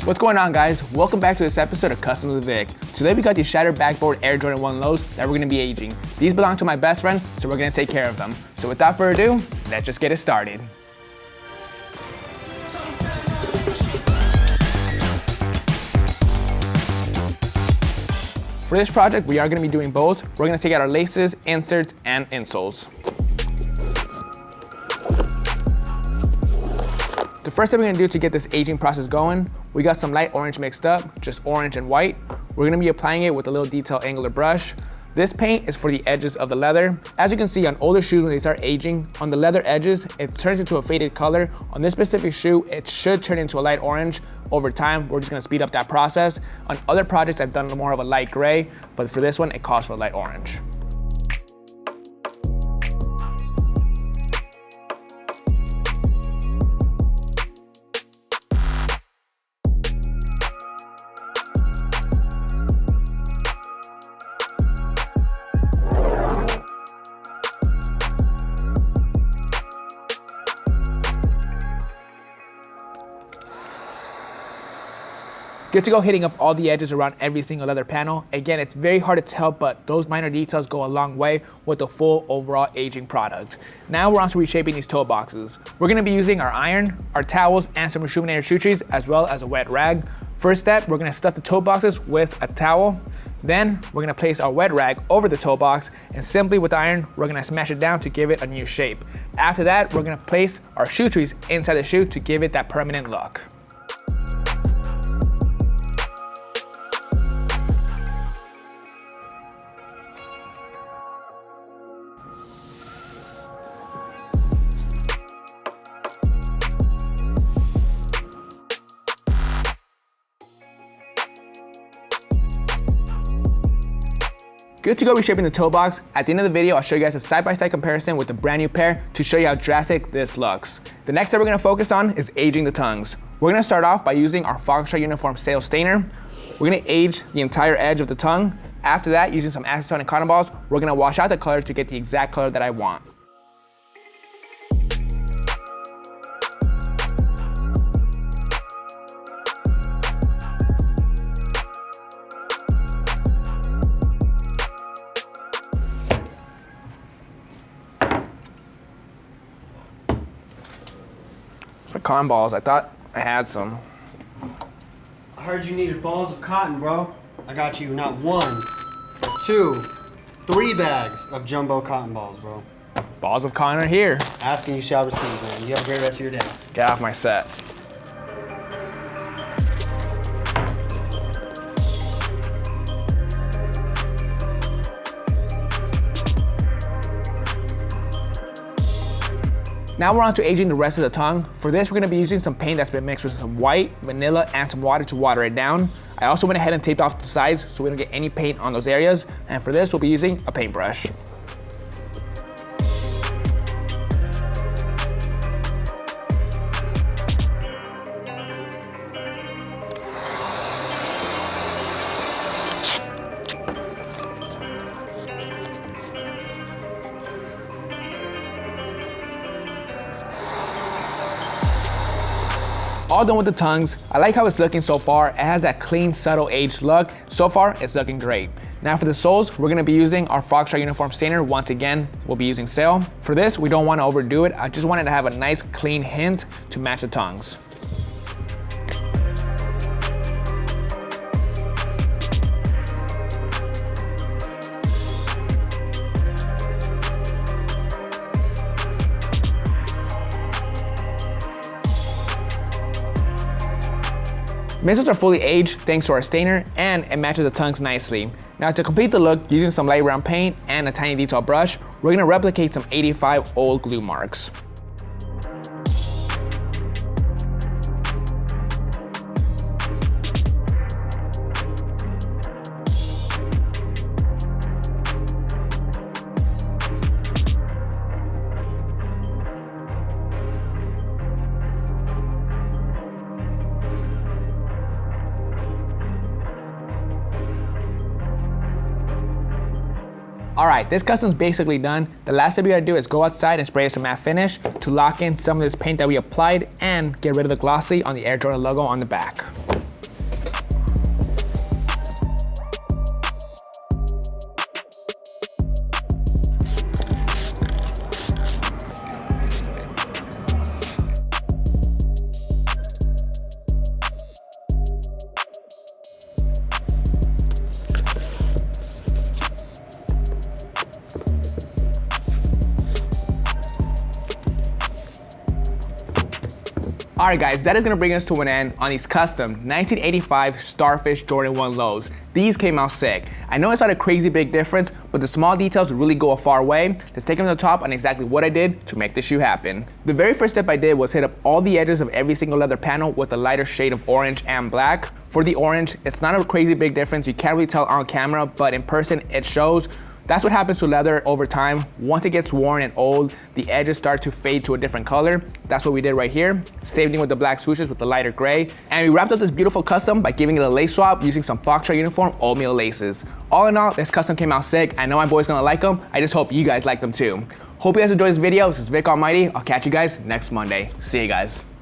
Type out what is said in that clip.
What's going on, guys? Welcome back to this episode of Custom with Vic. Today we got these shattered backboard Air Jordan 1 lows that we're going to be aging. These belong to my best friend, so we're going to take care of them. So without further ado, let's just get it started. For this project, we are going to be doing both. We're going to take out our laces, inserts, and insoles. The first thing we're gonna do to get this aging process going, we got some light orange mixed up, just orange and white. We're gonna be applying it with a little detail angular brush. This paint is for the edges of the leather. As you can see on older shoes when they start aging, on the leather edges, it turns into a faded color. On this specific shoe, it should turn into a light orange. Over time, we're just gonna speed up that process. On other projects, I've done more of a light gray, but for this one, it calls for a light orange. Good to go hitting up all the edges around every single leather panel. Again, it's very hard to tell, but those minor details go a long way with the full overall aging product. Now we're on to reshaping these toe boxes. We're gonna be using our iron, our towels, and some rejuvenated shoe trees, as well as a wet rag. First step, we're gonna stuff the toe boxes with a towel. Then we're gonna place our wet rag over the toe box, and simply with iron, we're gonna smash it down to give it a new shape. After that, we're gonna place our shoe trees inside the shoe to give it that permanent look. Good to go reshaping the toe box. At the end of the video, I'll show you guys a side-by-side comparison with the brand new pair to show you how drastic this looks. The next step we're gonna focus on is aging the tongues. We're gonna start off by using our Foxtrot Uniform Sail Stainer. We're gonna age the entire edge of the tongue. After that, using some acetone and cotton balls, we're gonna wash out the color to get the exact color that I want. Cotton balls, I thought I had some. I heard you needed balls of cotton, bro. I got you not one, but two, 3 bags of jumbo cotton balls, bro. Balls of cotton are here. Asking you shall receive, man. You have a great rest of your day. Get off my set. Now we're on to aging the rest of the tongue. For this, we're gonna be using some paint that's been mixed with some white, vanilla, and some water to water it down. I also went ahead and taped off the sides so we don't get any paint on those areas. And for this, we'll be using a paintbrush. All done with the tongues. I like how it's looking so far. It has that clean, subtle aged look. So far, it's looking great. Now for the soles, we're gonna be using our Foxtrot Uniform Stainer. Once again, we'll be using Sail. For this, we don't wanna overdo it. I just wanted to have a nice clean hint to match the tongues. Midsoles are fully aged thanks to our stainer, and it matches the tongues nicely. Now to complete the look, using some light brown paint and a tiny detail brush, we're gonna replicate some 85 old glue marks. Alright, this custom's basically done. The last step we gotta do is go outside and spray some matte finish to lock in some of this paint that we applied and get rid of the glossy on the Air Jordan logo on the back. Alright guys, that is going to bring us to an end on these custom 1985 Starfish Jordan 1 lows. These came out sick. I know it's not a crazy big difference, but the small details really go a far way. Let's take them to the top on exactly what I did to make this shoe happen. The very first step I did was hit up all the edges of every single leather panel with a lighter shade of orange and black. For the orange, it's not a crazy big difference. You can't really tell on camera, but in person it shows. That's what happens to leather over time. Once it gets worn and old, the edges start to fade to a different color. That's what we did right here. Same thing with the black swooshes with the lighter gray. And we wrapped up this beautiful custom by giving it a lace swap using some Foxtrot uniform oatmeal laces. All in all, this custom came out sick. I know my boy's gonna like them. I just hope you guys like them too. Hope you guys enjoyed this video. This is Vic Almighty. I'll catch you guys next Monday. See you guys.